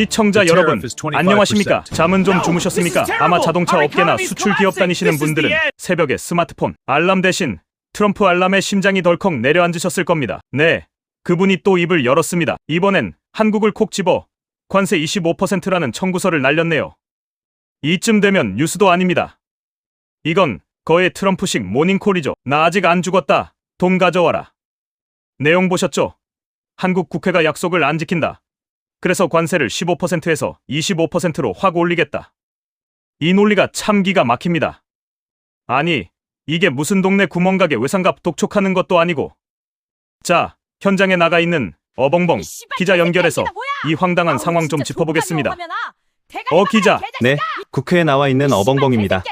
시청자 여러분, 안녕하십니까? 잠은 좀 주무셨습니까? 아마 자동차 업계나 수출 기업 다니시는 분들은 새벽에 스마트폰 알람 대신 트럼프 알람에 심장이 덜컥 내려앉으셨을 겁니다. 네, 그분이 또 입을 열었습니다. 이번엔 한국을 콕 집어 관세 25%라는 청구서를 날렸네요. 이쯤 되면 뉴스도 아닙니다. 이건 거의 트럼프식 모닝콜이죠. 나 아직 안 죽었다. 돈 가져와라. 내용 보셨죠? 한국 국회가 약속을 안 지킨다. 그래서 관세를 15%에서 25%로 확 올리겠다. 이 논리가 참 기가 막힙니다. 아니, 이게 무슨 동네 구멍가게 외상값 독촉하는 것도 아니고. 자, 현장에 나가 있는 어벙벙 기자 연결해서 이 황당한 상황 좀 짚어보겠습니다. 기자. 네, 국회에 나와 있는 어벙벙입니다.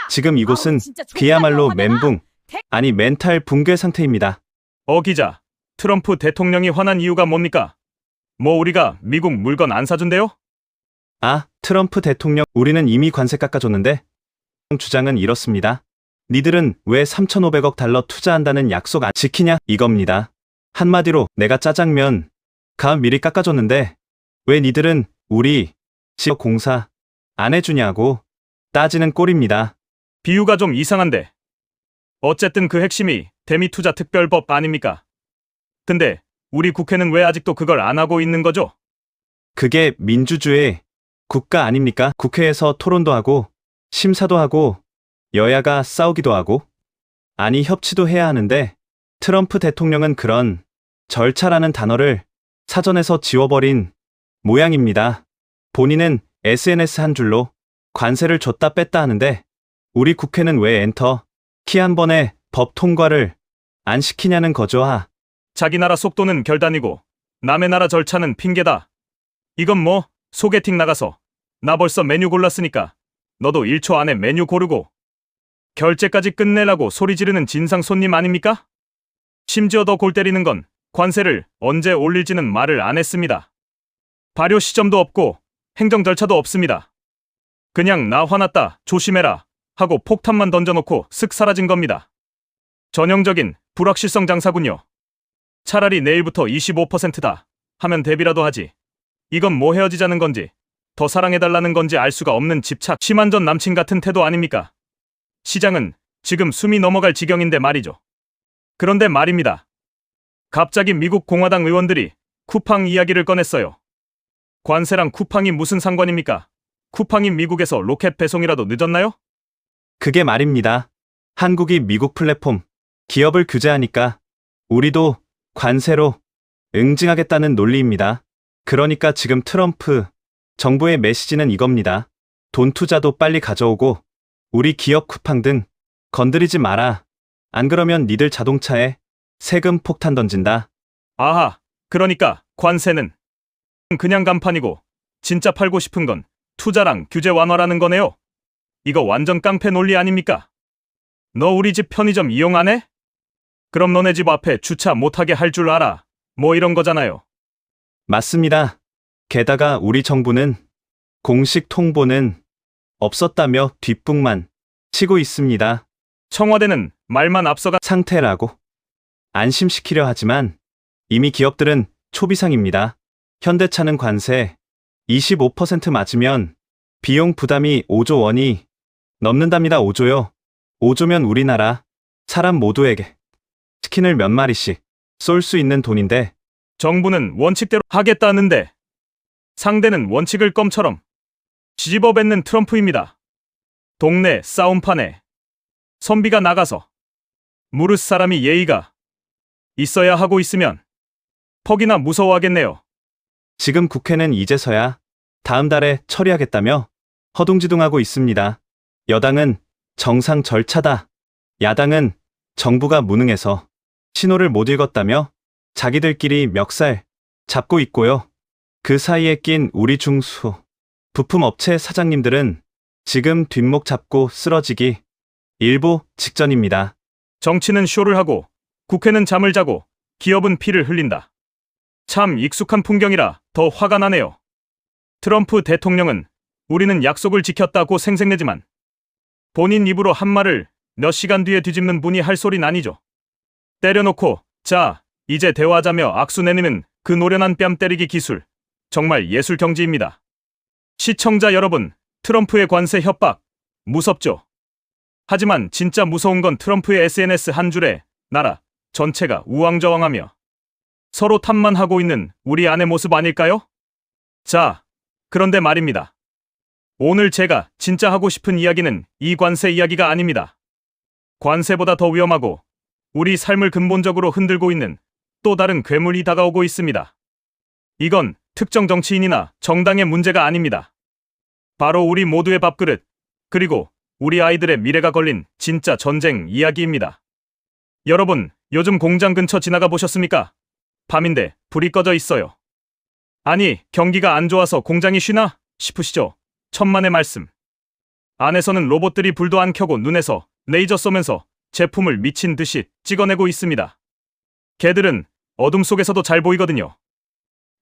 지금 이곳은 그야말로 멘붕, 아니 멘탈 붕괴 상태입니다. 기자, 트럼프 대통령이 화난 이유가 뭡니까? 뭐 우리가 미국 물건 안 사준대요? 아, 트럼프 대통령, 우리는 이미 관세 깎아줬는데? 주장은 이렇습니다. 니들은 왜 3,500억 달러 투자한다는 약속 안 지키냐? 이겁니다. 한마디로 내가 짜장면 값 미리 깎아줬는데 왜 니들은 우리 지역 공사 안 해주냐고 따지는 꼴입니다. 비유가 좀 이상한데. 어쨌든 그 핵심이 대미투자 특별법 아닙니까? 근데 우리 국회는 왜 아직도 그걸 안 하고 있는 거죠? 그게 민주주의 국가 아닙니까? 국회에서 토론도 하고 심사도 하고 여야가 싸우기도 하고 아니 협치도 해야 하는데 트럼프 대통령은 그런 절차라는 단어를 사전에서 지워버린 모양입니다. 본인은 SNS 한 줄로 관세를 줬다 뺐다 하는데 우리 국회는 왜 엔터 키 한 번에 법 통과를 안 시키냐는 거죠. 자기 나라 속도는 결단이고 남의 나라 절차는 핑계다. 이건 뭐 소개팅 나가서 나 벌써 메뉴 골랐으니까 너도 1초 안에 메뉴 고르고 결제까지 끝내라고 소리 지르는 진상 손님 아닙니까? 심지어 더 골 때리는 건 관세를 언제 올릴지는 말을 안 했습니다. 발효 시점도 없고 행정 절차도 없습니다. 그냥 나 화났다 조심해라 하고 폭탄만 던져놓고 쓱 사라진 겁니다. 전형적인 불확실성 장사군요. 차라리 내일부터 25%다 하면 대비라도 하지. 이건 뭐 헤어지자는 건지 더 사랑해달라는 건지 알 수가 없는 집착, 심한 전 남친 같은 태도 아닙니까? 시장은 지금 숨이 넘어갈 지경인데 말이죠. 그런데 말입니다. 갑자기 미국 공화당 의원들이 쿠팡 이야기를 꺼냈어요. 관세랑 쿠팡이 무슨 상관입니까? 쿠팡이 미국에서 로켓 배송이라도 늦었나요? 그게 말입니다. 한국이 미국 플랫폼 기업을 규제하니까 우리도 관세로 응징하겠다는 논리입니다. 그러니까 지금 트럼프 정부의 메시지는 이겁니다. 돈 투자도 빨리 가져오고 우리 기업 쿠팡 등 건드리지 마라. 안 그러면 니들 자동차에 세금 폭탄 던진다. 아하, 그러니까 관세는 그냥 간판이고 진짜 팔고 싶은 건 투자랑 규제 완화라는 거네요. 이거 완전 깡패 논리 아닙니까? 너 우리 집 편의점 이용 안 해? 그럼 너네 집 앞에 주차 못하게 할 줄 알아. 뭐 이런 거잖아요. 맞습니다. 게다가 우리 정부는 공식 통보는 없었다며 뒷북만 치고 있습니다. 청와대는 말만 앞서간 상태라고 안심시키려 하지만 이미 기업들은 초비상입니다. 현대차는 관세 25% 맞으면 비용 부담이 5조 원이 넘는답니다. 5조요. 5조면 우리나라 사람 모두에게 치킨을 몇 마리씩 쏠 수 있는 돈인데 정부는 원칙대로 하겠다는데 상대는 원칙을 껌처럼 뒤집어 뱉는 트럼프입니다. 동네 싸움판에 선비가 나가서 무릇 사람이 예의가 있어야 하고 있으면 퍽이나 무서워하겠네요. 지금 국회는 이제서야 다음 달에 처리하겠다며 허둥지둥하고 있습니다. 여당은 정상 절차다. 야당은 정부가 무능해서 신호를 못 읽었다며 자기들끼리 멱살 잡고 있고요. 그 사이에 낀 우리 중수 부품업체 사장님들은 지금 뒷목 잡고 쓰러지기 일보 직전입니다. 정치는 쇼를 하고 국회는 잠을 자고 기업은 피를 흘린다. 참 익숙한 풍경이라 더 화가 나네요. 트럼프 대통령은 우리는 약속을 지켰다고 생색내지만 본인 입으로 한 말을 몇 시간 뒤에 뒤집는 분이 할 소린 아니죠. 때려놓고 자, 이제 대화하자며 악수 내리는 그 노련한 뺨 때리기 기술. 정말 예술 경지입니다. 시청자 여러분, 트럼프의 관세 협박, 무섭죠? 하지만 진짜 무서운 건 트럼프의 SNS 한 줄에 나라 전체가 우왕좌왕하며 서로 탓만 하고 있는 우리 안의 모습 아닐까요? 자, 그런데 말입니다. 오늘 제가 진짜 하고 싶은 이야기는 이 관세 이야기가 아닙니다. 관세보다 더 위험하고 우리 삶을 근본적으로 흔들고 있는 또 다른 괴물이 다가오고 있습니다. 이건 특정 정치인이나 정당의 문제가 아닙니다. 바로 우리 모두의 밥그릇, 그리고 우리 아이들의 미래가 걸린 진짜 전쟁 이야기입니다. 여러분, 요즘 공장 근처 지나가 보셨습니까? 밤인데 불이 꺼져 있어요. 아니, 경기가 안 좋아서 공장이 쉬나 싶으시죠? 천만의 말씀. 안에서는 로봇들이 불도 안 켜고 눈에서 레이저 쏘면서 제품을 미친 듯이 찍어내고 있습니다. 걔들은 어둠 속에서도 잘 보이거든요.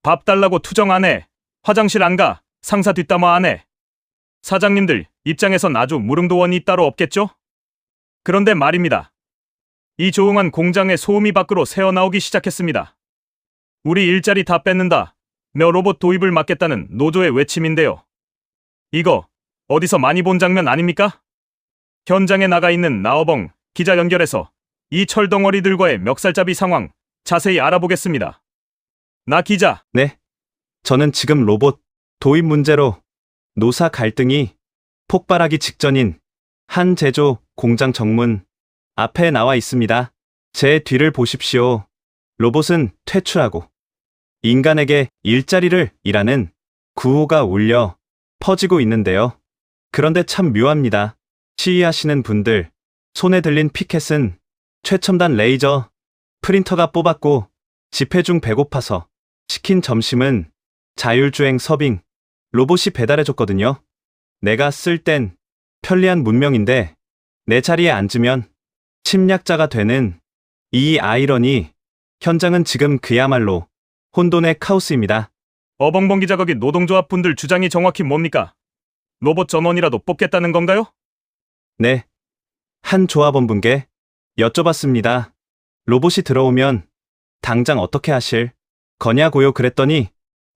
밥 달라고 투정 안 해. 화장실 안 가. 상사 뒷담화 안 해. 사장님들 입장에선 아주 무릉도원이 따로 없겠죠? 그런데 말입니다. 이 조용한 공장의 소음이 밖으로 새어나오기 시작했습니다. 우리 일자리 다 뺏는다. 며 로봇 도입을 막겠다는 노조의 외침인데요. 이거 어디서 많이 본 장면 아닙니까? 현장에 나가 있는 나어벙 기자 연결해서 이 철덩어리들과의 멱살잡이 상황 자세히 알아보겠습니다. 나 기자. 네. 저는 지금 로봇 도입 문제로 노사 갈등이 폭발하기 직전인 한 제조 공장 정문 앞에 나와 있습니다. 제 뒤를 보십시오. 로봇은 퇴출하고 인간에게 일자리를 일하는 구호가 울려 퍼지고 있는데요. 그런데 참 묘합니다. 시위하시는 분들 손에 들린 피켓은 최첨단 레이저 프린터가 뽑았고 집회 중 배고파서 시킨 점심은 자율주행 서빙 로봇이 배달해줬거든요. 내가 쓸 땐 편리한 문명인데 내 자리에 앉으면 침략자가 되는 이 아이러니 현장은 지금 그야말로 혼돈의 카오스입니다. 어벙벙 기자 거기 노동조합 분들 주장이 정확히 뭡니까? 로봇 전원이라도 뽑겠다는 건가요? 네. 한 조합원분께 여쭤봤습니다. 로봇이 들어오면 당장 어떻게 하실 거냐고요. 그랬더니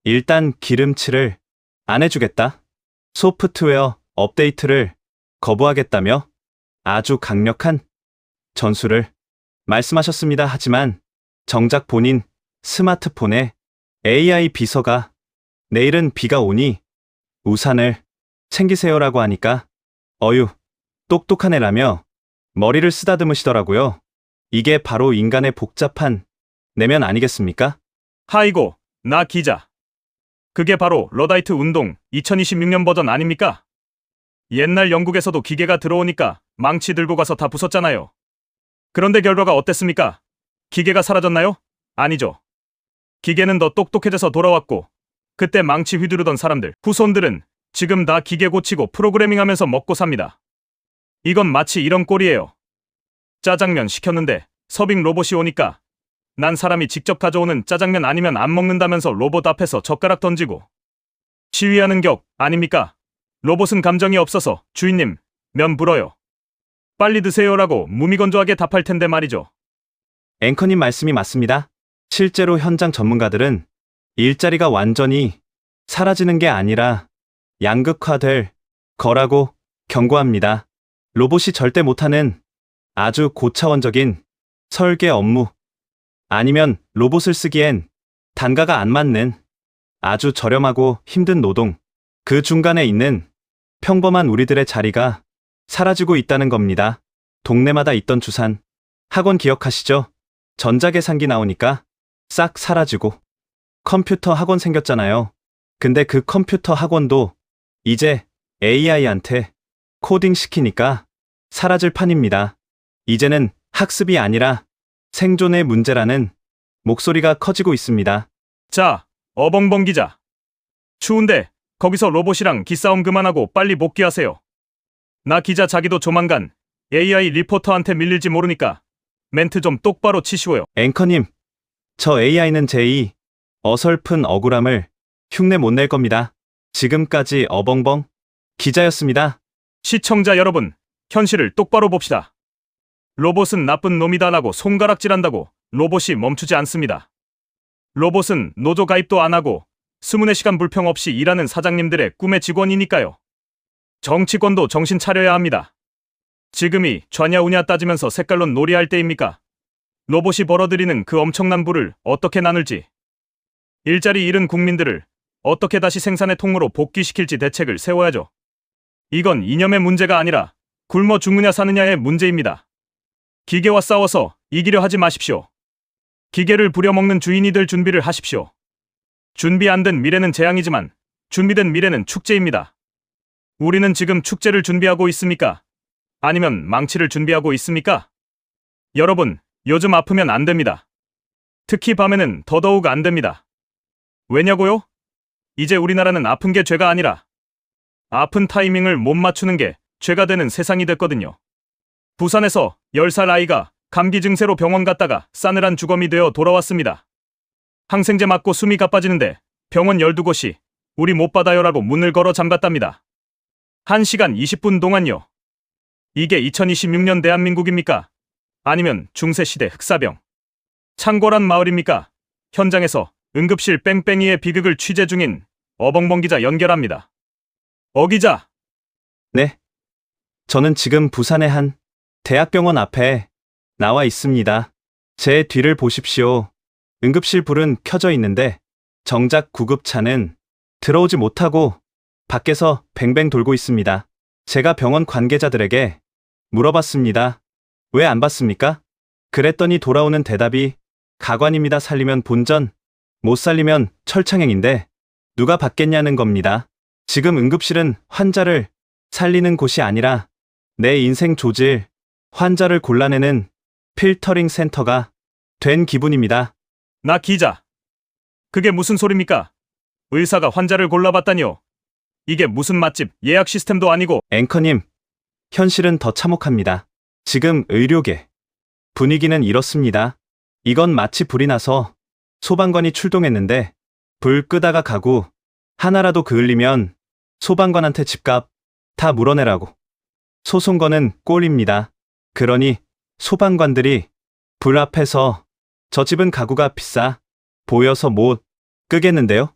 일단 기름칠을 안 해주겠다. 소프트웨어 업데이트를 거부하겠다며 아주 강력한 전술을 말씀하셨습니다. 하지만 정작 본인 스마트폰에 AI 비서가 내일은 비가 오니 우산을 챙기세요라고 하니까 어휴, 똑똑한 애라며 머리를 쓰다듬으시더라고요. 이게 바로 인간의 복잡한 내면 아니겠습니까? 하이고, 나 기자. 그게 바로 러다이트 운동 2026년 버전 아닙니까? 옛날 영국에서도 기계가 들어오니까 망치 들고 가서 다 부쉈잖아요. 그런데 결과가 어땠습니까? 기계가 사라졌나요? 아니죠. 기계는 더 똑똑해져서 돌아왔고 그때 망치 휘두르던 사람들, 후손들은 지금 다 기계 고치고 프로그래밍하면서 먹고 삽니다. 이건 마치 이런 꼴이에요. 짜장면 시켰는데 서빙 로봇이 오니까 난 사람이 직접 가져오는 짜장면 아니면 안 먹는다면서 로봇 앞에서 젓가락 던지고 시위하는 격 아닙니까? 로봇은 감정이 없어서 주인님, 면 불어요. 빨리 드세요라고 무미건조하게 답할 텐데 말이죠. 앵커님 말씀이 맞습니다. 실제로 현장 전문가들은 일자리가 완전히 사라지는 게 아니라 양극화될 거라고 경고합니다. 로봇이 절대 못하는 아주 고차원적인 설계 업무, 아니면 로봇을 쓰기엔 단가가 안 맞는 아주 저렴하고 힘든 노동, 그 중간에 있는 평범한 우리들의 자리가 사라지고 있다는 겁니다. 동네마다 있던 주산, 학원 기억하시죠? 전자계산기 나오니까 싹 사라지고 컴퓨터 학원 생겼잖아요. 근데 그 컴퓨터 학원도 이제 AI한테 코딩 시키니까 사라질 판입니다. 이제는 학습이 아니라 생존의 문제라는 목소리가 커지고 있습니다. 자, 어벙벙 기자. 추운데 거기서 로봇이랑 기싸움 그만하고 빨리 복귀하세요. 나 기자 자기도 조만간 AI 리포터한테 밀릴지 모르니까 멘트 좀 똑바로 치시고요. 앵커님, 저 AI는 제2 어설픈 억울함을 흉내 못 낼 겁니다. 지금까지 어벙벙 기자였습니다. 시청자 여러분, 현실을 똑바로 봅시다. 로봇은 나쁜 놈이다라고 손가락질한다고 로봇이 멈추지 않습니다. 로봇은 노조 가입도 안 하고 24시간 불평 없이 일하는 사장님들의 꿈의 직원이니까요. 정치권도 정신 차려야 합니다. 지금이 좌냐우냐 따지면서 색깔론 놀이할 때입니까? 로봇이 벌어들이는 그 엄청난 부를 어떻게 나눌지, 일자리 잃은 국민들을 어떻게 다시 생산의 통로로 복귀시킬지 대책을 세워야죠. 이건 이념의 문제가 아니라 굶어 죽느냐 사느냐의 문제입니다. 기계와 싸워서 이기려 하지 마십시오. 기계를 부려먹는 주인이 될 준비를 하십시오. 준비 안 된 미래는 재앙이지만 준비된 미래는 축제입니다. 우리는 지금 축제를 준비하고 있습니까? 아니면 망치를 준비하고 있습니까? 여러분, 요즘 아프면 안 됩니다. 특히 밤에는 더더욱 안 됩니다. 왜냐고요? 이제 우리나라는 아픈 게 죄가 아니라 아픈 타이밍을 못 맞추는 게 죄가 되는 세상이 됐거든요. 부산에서 10살 아이가 감기 증세로 병원 갔다가 싸늘한 주검이 되어 돌아왔습니다. 항생제 맞고 숨이 가빠지는데 병원 12곳이 우리 못 받아요라고 문을 걸어 잠갔답니다. 1시간 20분 동안요. 이게 2026년 대한민국입니까? 아니면 중세시대 흑사병, 창궐한 마을입니까? 현장에서 응급실 뺑뺑이의 비극을 취재 중인 어벙벙 기자 연결합니다. 기자. 네. 저는 지금 부산의 한 대학병원 앞에 나와 있습니다. 제 뒤를 보십시오. 응급실 불은 켜져 있는데 정작 구급차는 들어오지 못하고 밖에서 뱅뱅 돌고 있습니다. 제가 병원 관계자들에게 물어봤습니다. 왜 안 받습니까? 그랬더니 돌아오는 대답이 가관입니다. 살리면 본전, 못 살리면 철창행인데 누가 받겠냐는 겁니다. 지금 응급실은 환자를 살리는 곳이 아니라 내 인생 조질, 환자를 골라내는 필터링 센터가 된 기분입니다. 나 기자. 그게 무슨 소리입니까? 의사가 환자를 골라봤다니요. 이게 무슨 맛집 예약 시스템도 아니고. 앵커님, 현실은 더 참혹합니다. 지금 의료계 분위기는 이렇습니다. 이건 마치 불이 나서 소방관이 출동했는데 불 끄다가 가구 하나라도 그을리면 소방관한테 집값 다 물어내라고 소송 거는 꼴입니다. 그러니 소방관들이 불 앞에서 저 집은 가구가 비싸 보여서 못 끄겠는데요?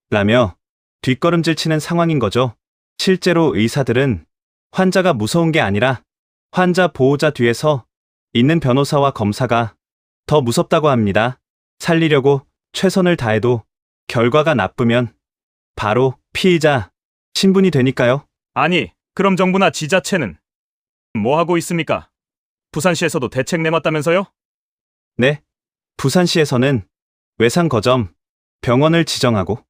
라며 뒷걸음질 치는 상황인 거죠. 실제로 의사들은 환자가 무서운 게 아니라 환자 보호자 뒤에서 있는 변호사와 검사가 더 무섭다고 합니다. 살리려고 최선을 다해도 결과가 나쁘면 바로 피의자 신분이 되니까요. 아니, 그럼 정부나 지자체는 뭐 하고 있습니까? 부산시에서도 대책 내놨다면서요? 네, 부산시에서는 외상거점 병원을 지정하고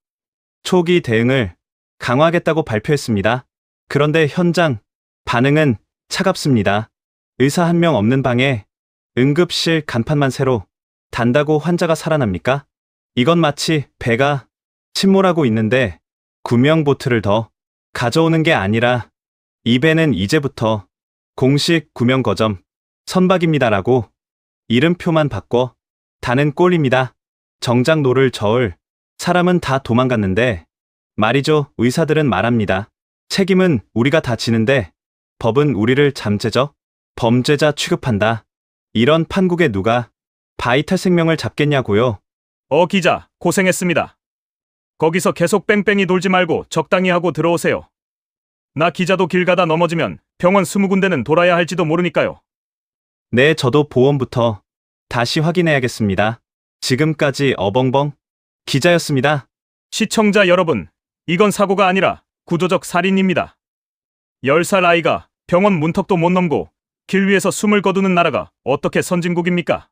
초기 대응을 강화하겠다고 발표했습니다. 그런데 현장 반응은 차갑습니다. 의사 한 명 없는 방에 응급실 간판만 새로 단다고 환자가 살아납니까? 이건 마치 배가 침몰하고 있는데 구명보트를 더 가져오는 게 아니라 이 배는 이제부터 공식 구명거점 선박입니다라고 이름표만 바꿔 다는 꼴입니다. 정작 노를 저을 사람은 다 도망갔는데 말이죠. 의사들은 말합니다. 책임은 우리가 다 지는데 법은 우리를 잠재적 범죄자 취급한다. 이런 판국에 누가 바이탈 생명을 잡겠냐고요. 기자, 고생했습니다. 거기서 계속 뺑뺑이 돌지 말고 적당히 하고 들어오세요. 나 기자도 길 가다 넘어지면 병원 20군데는 돌아야 할지도 모르니까요. 네, 저도 보험부터 다시 확인해야겠습니다. 지금까지 어벙벙 기자였습니다. 시청자 여러분, 이건 사고가 아니라 구조적 살인입니다. 10살 아이가 병원 문턱도 못 넘고 길 위에서 숨을 거두는 나라가 어떻게 선진국입니까?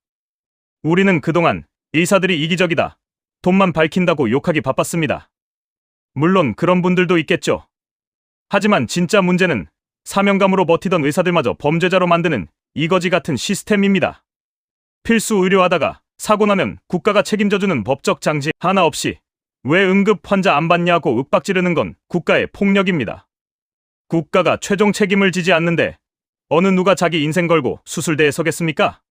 우리는 그동안 의사들이 이기적이다, 돈만 밝힌다고 욕하기 바빴습니다. 물론 그런 분들도 있겠죠. 하지만 진짜 문제는 사명감으로 버티던 의사들마저 범죄자로 만드는 이거지 같은 시스템입니다. 필수 의료하다가 사고 나면 국가가 책임져주는 법적 장치 하나 없이 왜 응급 환자 안 받냐고 윽박지르는 건 국가의 폭력입니다. 국가가 최종 책임을 지지 않는데 어느 누가 자기 인생 걸고 수술대에 서겠습니까?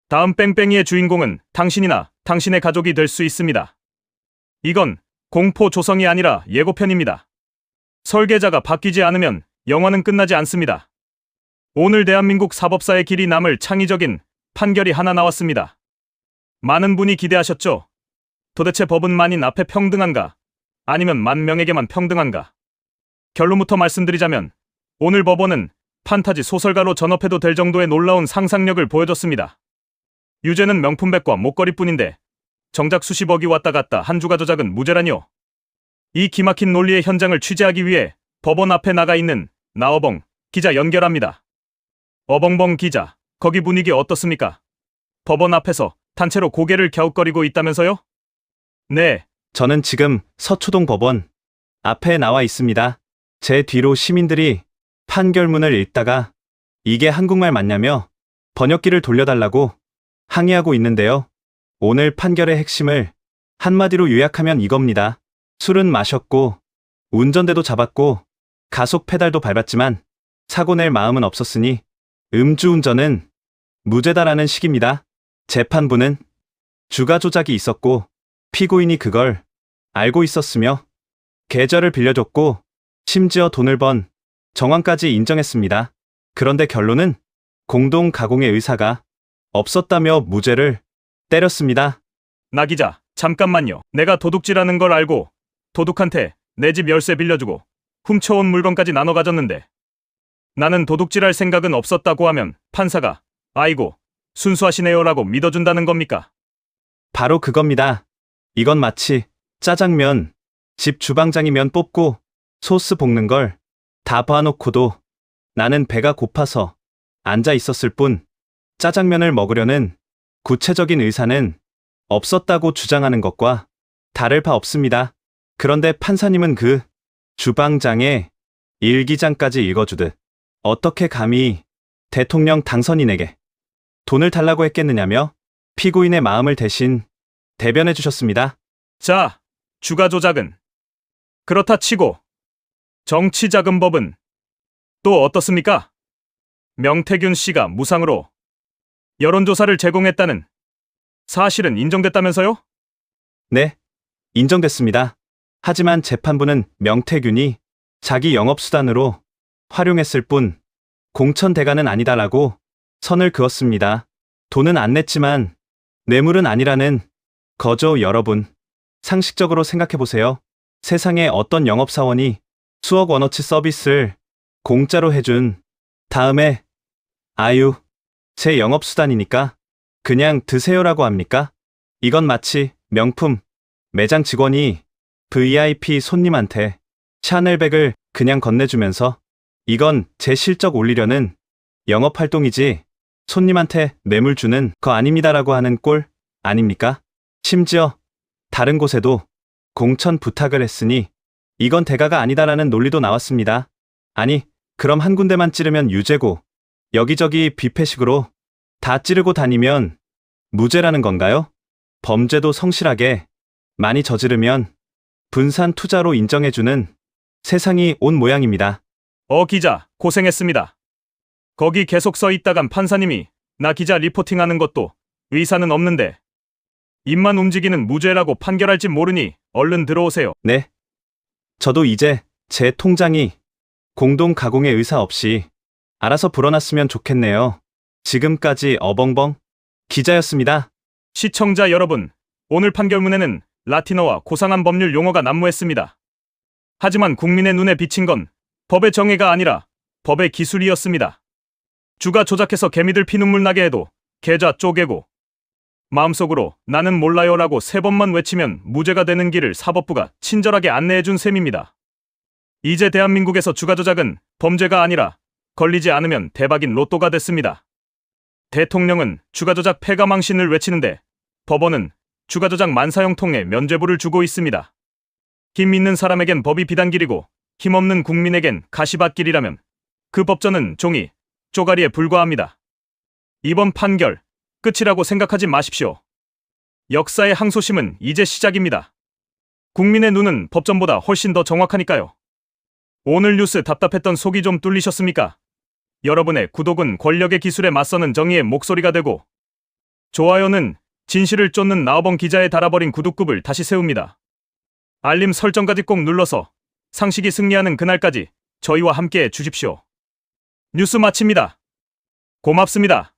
다음 뺑뺑이의 주인공은 당신이나 당신의 가족이 될 수 있습니다. 이건 공포 조성이 아니라 예고편입니다. 설계자가 바뀌지 않으면 영화는 끝나지 않습니다. 오늘 대한민국 사법사의 길이 남을 창의적인 판결이 하나 나왔습니다. 많은 분이 기대하셨죠? 도대체 법은 만인 앞에 평등한가? 아니면 만 명에게만 평등한가? 결론부터 말씀드리자면 오늘 법원은 판타지 소설가로 전업해도 될 정도의 놀라운 상상력을 보여줬습니다. 유죄는 명품백과 목걸이뿐인데 정작 수십억이 왔다 갔다 한 주가 조작은 무죄라니요. 이 기막힌 논리의 현장을 취재하기 위해 법원 앞에 나가 있는 나어벙 기자 연결합니다. 어벙벙 기자, 거기 분위기 어떻습니까? 법원 앞에서 단체로 고개를 갸웃거리고 있다면서요? 네, 저는 지금 서초동 법원 앞에 나와 있습니다. 제 뒤로 시민들이 판결문을 읽다가 이게 한국말 맞냐며 번역기를 돌려달라고 항의하고 있는데요. 오늘 판결의 핵심을 한마디로 요약하면 이겁니다. 술은 마셨고 운전대도 잡았고 가속 페달도 밟았지만 사고 낼 마음은 없었으니 음주운전은 무죄다라는 식입니다. 재판부는 주가 조작이 있었고 피고인이 그걸 알고 있었으며 계좌를 빌려줬고 심지어 돈을 번 정황까지 인정했습니다. 그런데 결론은 공동 가공의 의사가 없었다며 무죄를 때렸습니다. 나 기자, 잠깐만요. 내가 도둑질하는 걸 알고 도둑한테 내 집 열쇠 빌려주고 훔쳐온 물건까지 나눠 가졌는데 나는 도둑질할 생각은 없었다고 하면 판사가 아이고 순수하시네요라고 믿어준다는 겁니까? 바로 그겁니다. 이건 마치 짜장면, 집 주방장이 면 뽑고 소스 볶는 걸 다 봐놓고도 나는 배가 고파서 앉아 있었을 뿐 짜장면을 먹으려는 구체적인 의사는 없었다고 주장하는 것과 다를 바 없습니다. 그런데 판사님은 그 주방장의 일기장까지 읽어주듯 어떻게 감히 대통령 당선인에게 돈을 달라고 했겠느냐며 피고인의 마음을 대신 대변해 주셨습니다. 자, 주가 조작은 그렇다 치고 정치자금법은 또 어떻습니까? 명태균 씨가 무상으로 여론조사를 제공했다는 사실은 인정됐다면서요? 네, 인정됐습니다. 하지만 재판부는 명태균이 자기 영업수단으로 활용했을 뿐 공천 대가는 아니다라고 선을 그었습니다. 돈은 안 냈지만 뇌물은 아니라는 거죠. 여러분, 상식적으로 생각해보세요. 세상에 어떤 영업사원이 수억 원어치 서비스를 공짜로 해준 다음에 아유, 제 영업수단이니까 그냥 드세요라고 합니까? 이건 마치 명품 매장 직원이 VIP 손님한테 샤넬백을 그냥 건네주면서 이건 제 실적 올리려는 영업활동이지 손님한테 뇌물 주는 거 아닙니다라고 하는 꼴 아닙니까? 심지어 다른 곳에도 공천 부탁을 했으니 이건 대가가 아니다라는 논리도 나왔습니다. 아니, 그럼 한 군데만 찌르면 유죄고 여기저기 뷔페식으로 다 찌르고 다니면 무죄라는 건가요? 범죄도 성실하게 많이 저지르면 분산 투자로 인정해주는 세상이 온 모양입니다. 기자, 고생했습니다. 거기 계속 서 있다간 판사님이 나 기자 리포팅하는 것도 의사는 없는데 입만 움직이는 무죄라고 판결할지 모르니 얼른 들어오세요. 네. 저도 이제 제 통장이 공동 가공의 의사 없이 알아서 불어났으면 좋겠네요. 지금까지 어벙벙 기자였습니다. 시청자 여러분, 오늘 판결문에는 라틴어와 고상한 법률 용어가 난무했습니다. 하지만 국민의 눈에 비친 건 법의 정의가 아니라 법의 기술이었습니다. 주가 조작해서 개미들 피눈물 나게 해도 계좌 쪼개고 마음속으로 나는 몰라요라고 3번만 외치면 무죄가 되는 길을 사법부가 친절하게 안내해준 셈입니다. 이제 대한민국에서 주가 조작은 범죄가 아니라 걸리지 않으면 대박인 로또가 됐습니다. 대통령은 주가 조작 폐가망신을 외치는데 법원은 주가 조작 만사형 통해 면죄부를 주고 있습니다. 힘 있는 사람에겐 법이 비단길이고 힘없는 국민에겐 가시밭길이라면 그 법전은 종이, 쪼가리에 불과합니다. 이번 판결 끝이라고 생각하지 마십시오. 역사의 항소심은 이제 시작입니다. 국민의 눈은 법전보다 훨씬 더 정확하니까요. 오늘 뉴스 답답했던 속이 좀 뚫리셨습니까? 여러분의 구독은 권력의 기술에 맞서는 정의의 목소리가 되고 좋아요는 진실을 쫓는 나어벙 기자의 달아버린 구독급을 다시 세웁니다. 알림 설정까지 꼭 눌러서 상식이 승리하는 그날까지 저희와 함께해 주십시오. 뉴스 마칩니다. 고맙습니다.